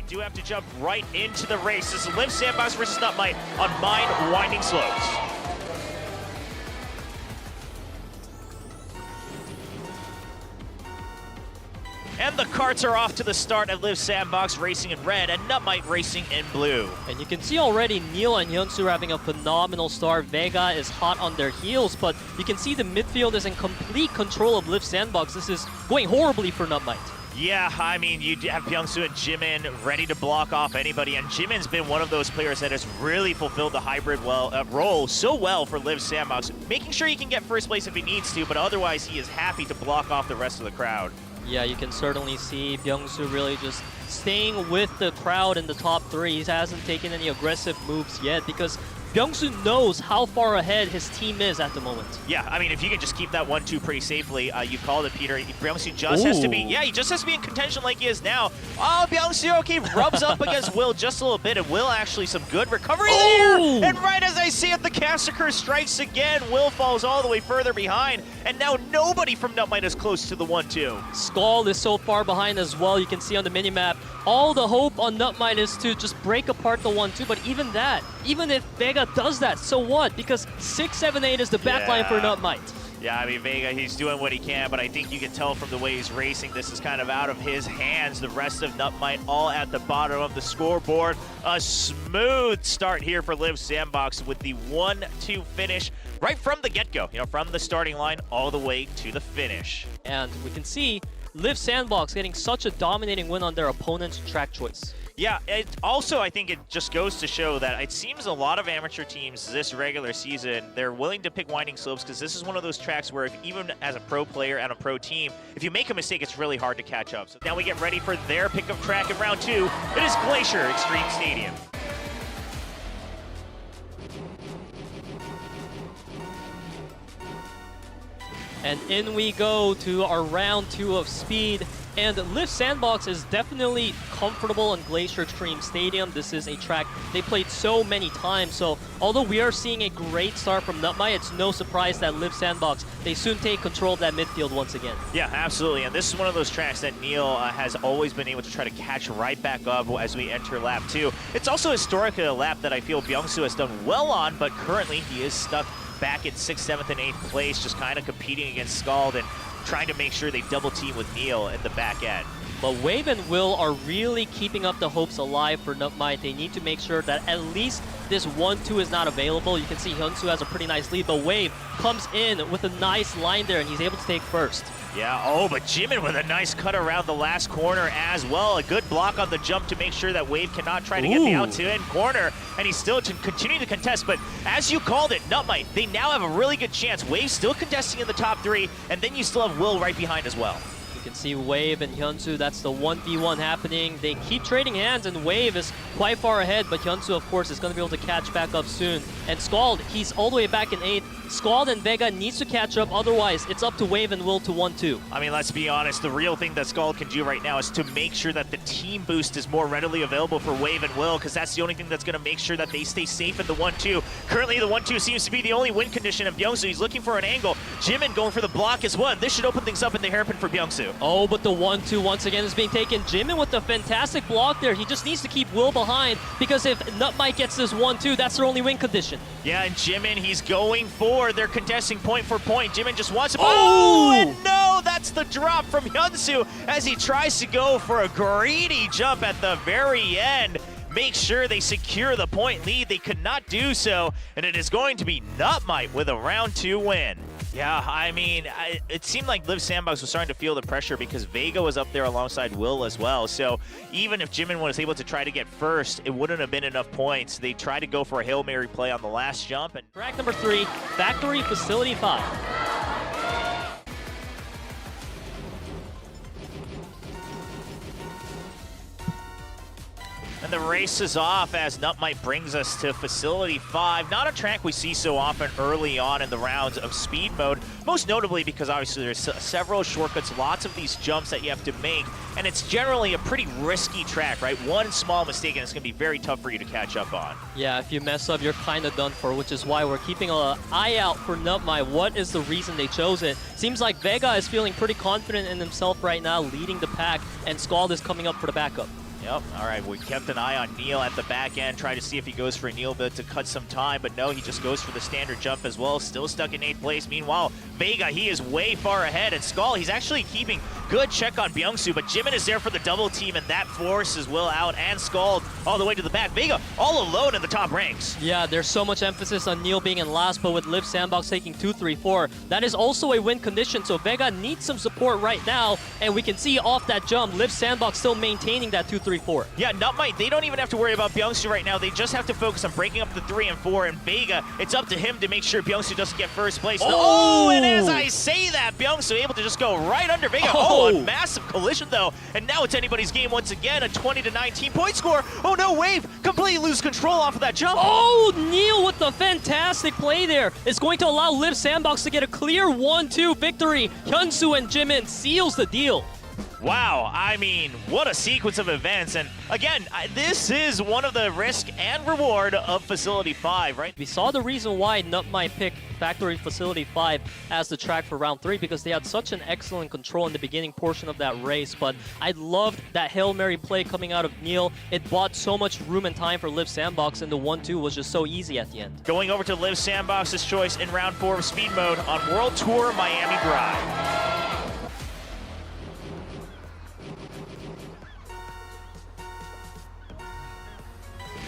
do have to jump right into the race. This is Liiv SANDBOX versus NUTMITE on Mine Winding Slopes. And the carts are off to the start at Liiv SANDBOX racing in red and NUTMITE racing in blue. And you can see already Neal and HyunSu are having a phenomenal start. VEGA is hot on their heels, but you can see the midfield is in complete control of Liiv SANDBOX. This is going horribly for NUTMITE. Yeah, I mean, you have ByungSu and JiMin ready to block off anybody, and JiMin's been one of those players that has really fulfilled the hybrid role so well for Liiv SANDBOX, making sure he can get first place if he needs to, but otherwise he is happy to block off the rest of the crowd. Yeah, you can certainly see ByungSu really just staying with the crowd in the top 3. He hasn't taken any aggressive moves yet because ByungSu knows how far ahead his team is at the moment. Yeah, I mean, if you can just keep that 1-2 pretty safely, you called it, Peter. ByungSu just has to be, he just has to be in contention like he is now. Oh, ByungSu, okay, rubs up against Will just a little bit, and Will actually some good recovery there. And right as I see it, the Massacre strikes again. Will falls all the way further behind, and now nobody from NUTMITE is close to the 1-2. Skald is so far behind as well. You can see on the minimap, all the hope on NUTMITE is to just break apart the 1-2, but even that, even if VEGA does that, so what? Because 6, 7, 8 is the backline for NUTMITE. Yeah, I mean, VEGA, he's doing what he can, but I think you can tell from the way he's racing, this is kind of out of his hands. The rest of NUTMITE all at the bottom of the scoreboard. A smooth start here for Liiv SANDBOX with the 1-2 finish right from the get-go, from the starting line all the way to the finish. And we can see Liiv SANDBOX getting such a dominating win on their opponent's track choice. Yeah, also I think it just goes to show that it seems a lot of amateur teams this regular season, they're willing to pick winding slopes because this is one of those tracks where even as a pro player and a pro team, if you make a mistake, it's really hard to catch up. So now we get ready for their pickup track in round 2. It is Glacier Extreme Stadium. And in we go to our round 2 of speed. And Liiv SANDBOX is definitely comfortable in Glacier Extreme Stadium. This is a track they played so many times. So although we are seeing a great start from NUTMITE, it's no surprise that Liiv SANDBOX, they soon take control of that midfield once again. Yeah, absolutely. And this is one of those tracks that Neal has always been able to try to catch right back up as we enter lap 2. It's also historically a lap that I feel ByungSu has done well on, but currently he is stuck back in 6th, 7th, and 8th place, just kind of competing against Skald and trying to make sure they double team with Neal at the back end. But Wave and Will are really keeping up the hopes alive for NUTMITE. They need to make sure that at least this 1-2 is not available. You can see HyunSu has a pretty nice lead, but Wave comes in with a nice line there, and he's able to take first. Yeah, but JiMin with a nice cut around the last corner as well. A good block on the jump to make sure that Wave cannot try to get the out-to-end corner, and he's still continuing to contest. But as you called it, NUTMITE, they now have a really good chance. Wave still contesting in the top 3, and then you still have Will right behind as well. You can see Wave and HyunSu, that's the 1v1 happening. They keep trading hands, and Wave is quite far ahead, but HyunSu, of course, is going to be able to catch back up soon. And Skald, he's all the way back in 8th. Skald and VEGA needs to catch up, otherwise it's up to Wave and Will to 1-2. I mean, let's be honest, the real thing that Skald can do right now is to make sure that the team boost is more readily available for Wave and Will, because that's the only thing that's going to make sure that they stay safe in the 1-2. Currently, the 1-2 seems to be the only win condition of ByungSu. He's looking for an angle. JiMin going for the block as well. This should open things up in the hairpin for ByungSu. Oh, but the 1-2 once again is being taken. JiMin with the fantastic block there. He just needs to keep Will behind, because if NUTMITE gets this 1-2, that's their only win condition. Yeah, and JiMin, he's going for their contesting point for point. JiMin just wants to... and no! That's the drop from HyunSu as he tries to go for a greedy jump at the very end. Make sure they secure the point lead. They could not do so, and it is going to be NUTMITE with a round 2 win. Yeah, I mean, it seemed like Liiv SANDBOX was starting to feel the pressure because VEGA was up there alongside Will as well. So even if JiMin was able to try to get first, it wouldn't have been enough points. They tried to go for a Hail Mary play on the last jump. And track number 3, Factory Facility 5. And the race is off as NUTMITE brings us to Facility 5. Not a track we see so often early on in the rounds of speed mode, most notably because obviously there's several shortcuts, lots of these jumps that you have to make, and it's generally a pretty risky track, right? One small mistake and it's going to be very tough for you to catch up on. Yeah, if you mess up, you're kind of done for, which is why we're keeping an eye out for NUTMITE. What is the reason they chose it? Seems like VEGA is feeling pretty confident in himself right now, leading the pack, and Skald is coming up for the backup. Yep, all right, we kept an eye on Neal at the back end, trying to see if he goes for a Neal bit to cut some time, but no, he just goes for the standard jump as well, still stuck in 8th place. Meanwhile, VEGA, he is way far ahead, and Skald, he's actually keeping good check on ByungSu, but JiMin is there for the double team, and that forces Will out, and Skald all the way to the back. VEGA all alone in the top ranks. Yeah, there's so much emphasis on Neal being in last, but with Liiv SANDBOX taking 2, 3, 4, that is also a win condition, so VEGA needs some support right now, and we can see off that jump, Liiv SANDBOX still maintaining that 2, 3, 4. Yeah, NUTMITE, they don't even have to worry about ByungSu right now. They just have to focus on breaking up the 3 and 4, and VEGA, it's up to him to make sure ByungSu doesn't get first place. Oh, and as I say that, ByungSu able to just go right under VEGA. Oh, a massive collision though, and now it's anybody's game once again, a 20-19 point score. Oh no, Wave completely lose control off of that jump. Oh, Neal with the fantastic play there. It's going to allow Liiv SANDBOX to get a clear 1-2 victory. HyunSu and JiMin seals the deal. Wow, I mean, what a sequence of events. And again, this is one of the risk and reward of Facility 5, right? We saw the reason why NUTMITE picked Factory Facility 5 as the track for round 3 because they had such an excellent control in the beginning portion of that race. But I loved that Hail Mary play coming out of Neal. It bought so much room and time for Liiv SANDBOX, and the 1-2 was just so easy at the end. Going over to Liiv SANDBOX's choice in round 4 of Speed Mode on World Tour Miami Drive.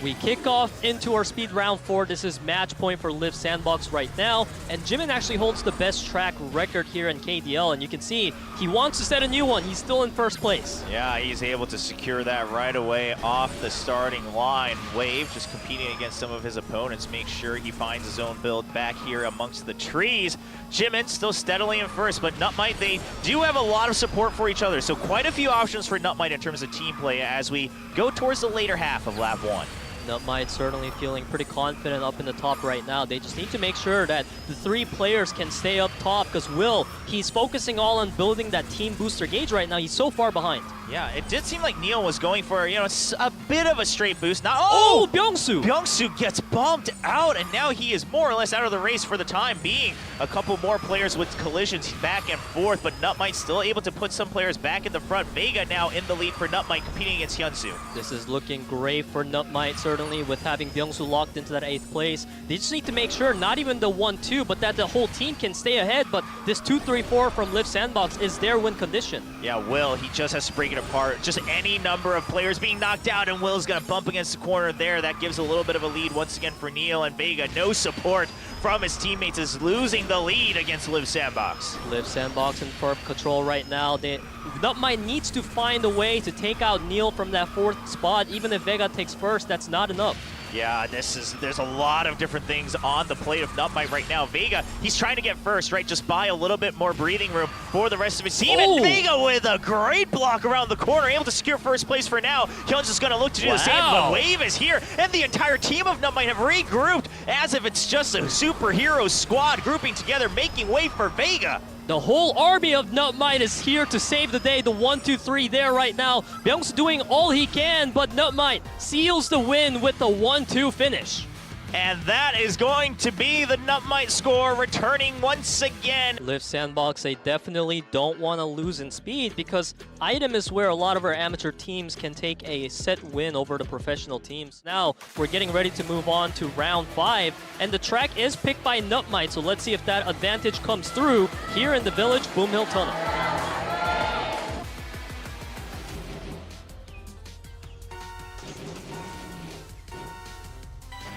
We kick off into our speed round 4. This is match point for Liiv SANDBOX right now. And JiMin actually holds the best track record here in KDL. And you can see he wants to set a new one. He's still in first place. Yeah, he's able to secure that right away off the starting line. Wave just competing against some of his opponents. Make sure he finds his own build back here amongst the trees. JiMin still steadily in first, but NUTMITE, they do have a lot of support for each other. So quite a few options for NUTMITE in terms of team play as we go towards the later half of lap 1. NUTMITE certainly feeling pretty confident up in the top right now. They just need to make sure that the 3 players can stay up top because Will, he's focusing all on building that team booster gauge right now. He's so far behind. Yeah, it did seem like Neal was going for, you know, a bit of a straight boost. Not, oh, ByungSu! ByungSu gets bumped out, and now he is more or less out of the race for the time being. A couple more players with collisions back and forth, but NUTMITE still able to put some players back in the front. VEGA now in the lead for NUTMITE competing against HyunSu. This is looking great for NUTMITE, certainly, with having ByungSu locked into that 8th place. They just need to make sure not even the 1-2, but that the whole team can stay ahead. But this 2-3-4 from Liiv SANDBOX is their win condition. Yeah, Will, he just has to break it apart. Just any number of players being knocked out, and Will's going to bump against the corner there. That gives a little bit of a lead once again for Neal, and VEGA, no support from his teammates, is losing the lead against Liiv SANDBOX. Liiv SANDBOX in firm control right now. NUTMITE needs to find a way to take out Neal from that 4th spot. Even if VEGA takes first, that's not enough. Yeah, there's a lot of different things on the plate of NUTMITE right now. VEGA, he's trying to get first, right? Just buy a little bit more breathing room for the rest of his team. Oh. And VEGA with a great block around the corner, able to secure first place for now. HyunSu's going to look to do the same, but Wave is here, and the entire team of NUTMITE have regrouped as if it's just a superhero squad grouping together, making way for VEGA. The whole army of NUTMITE is here to save the day. The 1-2-3 there right now. ByungSu doing all he can, but NUTMITE seals the win with the 1-2 finish. And that is going to be the NUTMITE score, returning once again. Liiv SANDBOX, they definitely don't want to lose in speed because item is where a lot of our amateur teams can take a set win over the professional teams. Now, we're getting ready to move on to round 5, and the track is picked by NUTMITE, so let's see if that advantage comes through here in the Village Boom Hill Tunnel.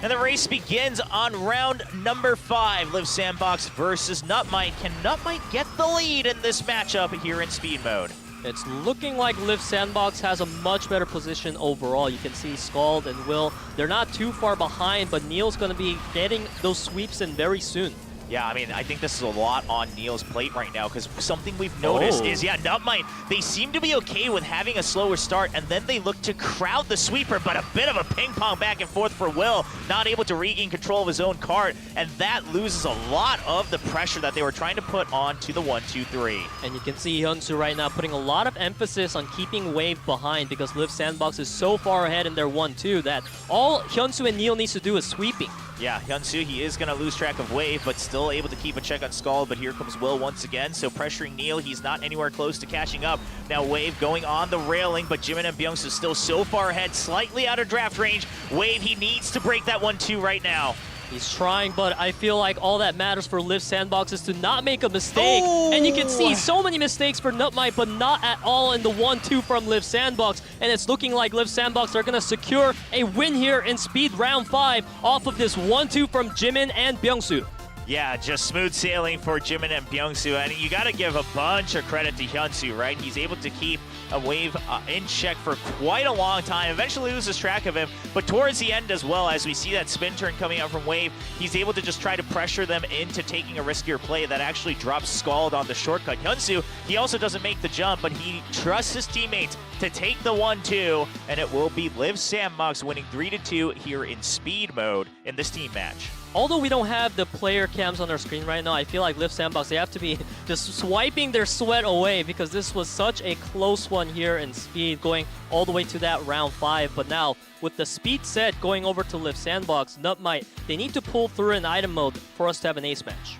And the race begins on round number 5. Liiv SANDBOX versus NUTMITE. Can NUTMITE get the lead in this matchup here in speed mode? It's looking like Liiv SANDBOX has a much better position overall. You can see Skald and Will, they're not too far behind, but Neal's going to be getting those sweeps in very soon. Yeah, I mean, I think this is a lot on Neal's plate right now because something we've noticed is, yeah, NUTMITE, they seem to be okay with having a slower start, and then they look to crowd the sweeper, but a bit of a ping pong back and forth for Will, not able to regain control of his own cart, and that loses a lot of the pressure that they were trying to put onto the 1-2-3. And you can see HyunSu right now putting a lot of emphasis on keeping Wave behind because Liiv SANDBOX is so far ahead in their 1-2 that all HyunSu and Neal needs to do is sweeping. Yeah, HyunSu, he is going to lose track of Wave, but still still able to keep a check on Skald, but here comes Will once again. So pressuring Neal, he's not anywhere close to catching up. Now Wave going on the railing, but JiMin and ByungSu still so far ahead, slightly out of draft range. Wave, he needs to break that 1-2 right now. He's trying, but I feel like all that matters for Liiv SANDBOX is to not make a mistake. Ooh. And you can see so many mistakes for NUTMITE, but not at all in the 1-2 from Liiv SANDBOX. And it's looking like Liiv SANDBOX are going to secure a win here in Speed Round 5 off of this 1-2 from JiMin and ByungSu. Yeah, just smooth sailing for JiMin and ByungSu. And you got to give a bunch of credit to HyunSu, right? He's able to keep a Wave in check for quite a long time. Eventually loses track of him, but towards the end as well, as we see that spin turn coming out from Wave, he's able to just try to pressure them into taking a riskier play that actually drops Skald on the shortcut. HyunSu, he also doesn't make the jump, but he trusts his teammates to take the 1-2, and it will be Liiv SANDBOX winning 3-2 here in speed mode in this team match. Although we don't have the player cams on our screen right now, I feel like Liiv SANDBOX, they have to be just swiping their sweat away because this was such a close one here in speed, going all the way to that round 5. But now, with the speed set going over to Liiv SANDBOX, NUTMITE, they need to pull through in item mode for us to have an ace match.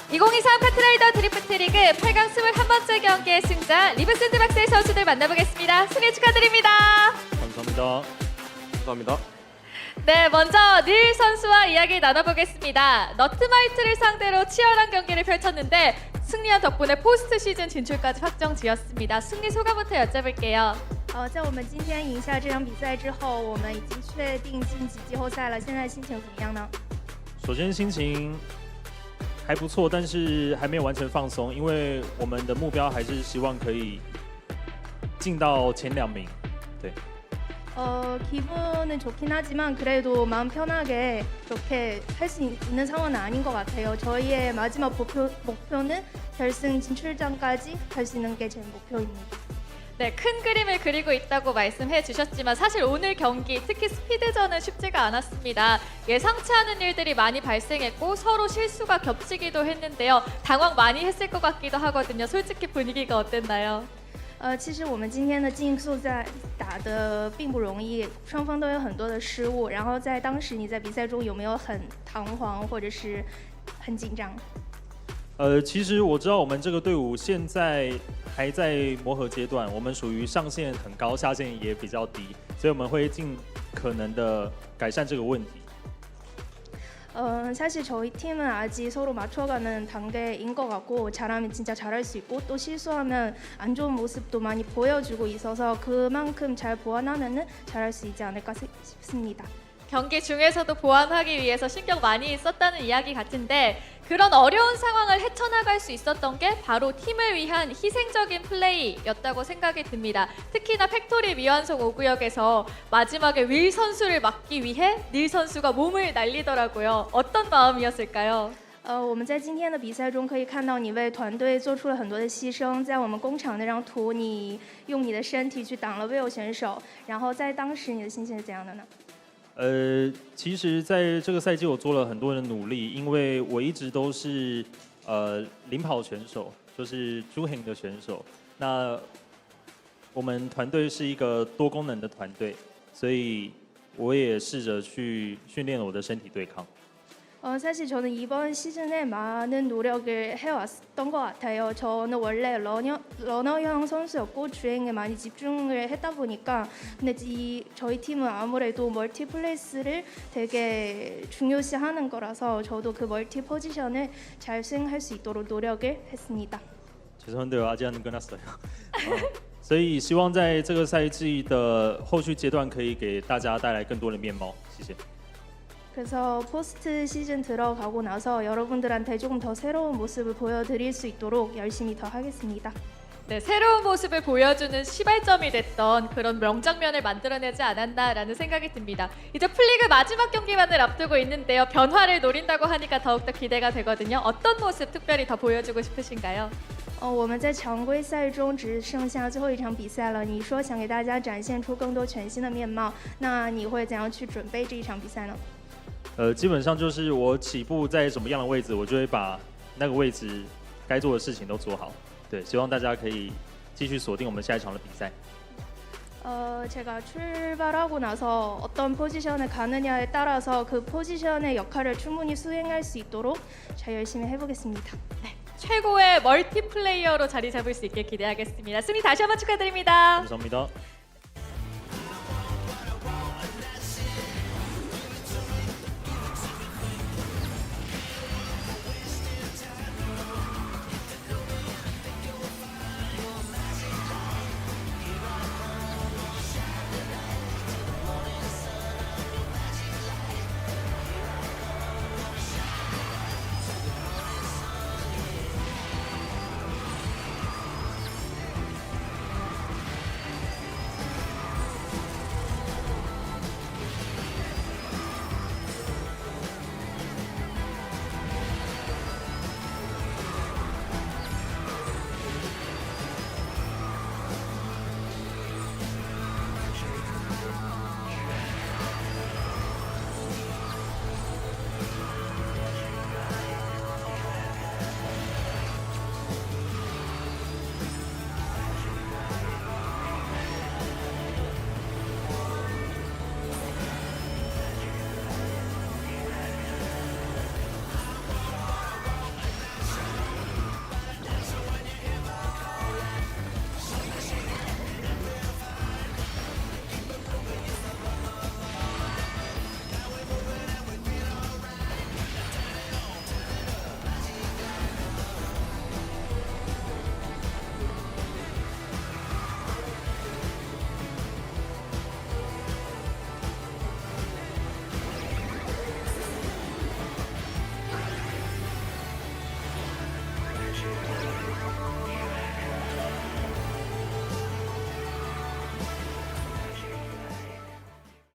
(2023) 카트라이더 드리프트 리그 8강 21번째 경기의 승자 리브 샌드박스의 선수들 만나보겠습니다. 승리 축하드립니다. 감사합니다. 감사합니다. 네, 먼저 닐 선수와 이야기 나눠보겠습니다. 너트마이트를 상대로 치열한 경기를 펼쳤는데 승리한 덕분에 포스트 시즌 진출까지 확정지었습니다. 승리 소감부터 여쭤볼게요. 在我们今天赢下这场比赛之后，我们已经确定晋级季后赛了。现在心情怎么样呢？首先心情还不错，但是还没有完全放松，因为我们的目标还是希望可以进到前2名。对。 기분은 좋긴 하지만 그래도 마음 편하게 그렇게 할 수 있는 상황은 아닌 것 같아요. 저희의 마지막 목표는 결승 진출전까지 갈 수 있는 게 제 목표입니다. 네, 큰 그림을 그리고 있다고 말씀해 주셨지만 사실 오늘 경기, 특히 스피드전은 쉽지가 않았습니다. 예상치 않은 일들이 많이 발생했고 서로 실수가 겹치기도 했는데요. 당황 많이 했을 것 같기도 하거든요. 솔직히 분위기가 어땠나요? 其实我们今天的竞速赛打得并不容易，双方都有很多的失误。然后在当时你在比赛中有没有很彷徨或者是很紧张？其实我知道我们这个队伍现在还在磨合阶段，我们属于上限很高，下限也比较低，所以我们会尽可能的改善这个问题。 사실 저희 팀은 아직 서로 맞춰가는 단계인 것 같고 잘하면 진짜 잘할 수 있고 또 실수하면 안 좋은 모습도 많이 보여주고 있어서 그만큼 잘 보완하면 잘할 수 있지 않을까 싶습니다. 경기 중에서도 보완하기 위해서 신경 많이 썼다는 이야기 같은데 그런 어려운 상황을 헤쳐나갈 수 있었던 게 바로 팀을 위한 희생적인 플레이였다고 생각이 듭니다. 특히나 팩토리 미완성 5구역에서 마지막에 윌 선수를 막기 위해 닐 선수가 몸을 날리더라고요. 어떤 마음이었을까요? 我们在今天的比赛中可以看到你为团队做出了很多的牺牲，在我们工厂那张图，你用你的身体去挡了 Will 选手，然后在当时你的心情是怎样的呢？ 其实在这个赛季我做了很多的努力，因为我一直都是领跑选手，就是朱恒的选手。那我们团队是一个多功能的团队，所以我也試着去训练我的身体对抗。 사실 저는 이번 시즌에 많은 노력을 해왔던 것 같아요. 저는 원래 러너형 선수였고 주행에 많이 집중을 했다 보니까 근데 저희 팀은 아무래도 멀티 플레이스를 되게 중요시하는 거라서 저도 그 멀티 포지션을 잘 수행할 수 있도록 노력을 했습니다. 죄송한데요, 아직 안 끝났어요. 所以希望在这个赛季的后续阶段可以给大家带来更多的面貌。谢谢。 그래서 포스트 시즌 들어가고 나서 여러분들한테 조금 더 새로운 모습을 보여드릴 수 있도록 열심히 더 하겠습니다. 네, 새로운 모습을 보여주는 시발점이 됐던 그런 명장면을 만들어내지 않았나라는 생각이 듭니다. 이제 풀리그 마지막 경기만을 앞두고 있는데요. 변화를 노린다고 하니까 더욱더 기대가 되거든요. 어떤 모습 특별히 더 보여주고 싶으신가요? 我们在常规赛中只剩下最后一场比赛了。你说想给大家展现出更多全新的面貌，那你会怎样去准备这一场比赛呢？ 基本上就是我起步在什么样的位置，我就会把那个位置该做的事情都做好。对，希望大家可以继续锁定我们下一场的比赛。 제가 출발하고 나서 어떤 포지션에 가느냐에 따라서 그 포지션의 역할을 충분히 수행할 수 있도록 잘 열심히 해보겠습니다. 최고의 멀티플레이어로 자리 잡을 수 있게 기대하겠습니다. 승리 다시 한번 축하드립니다. 감사합니다.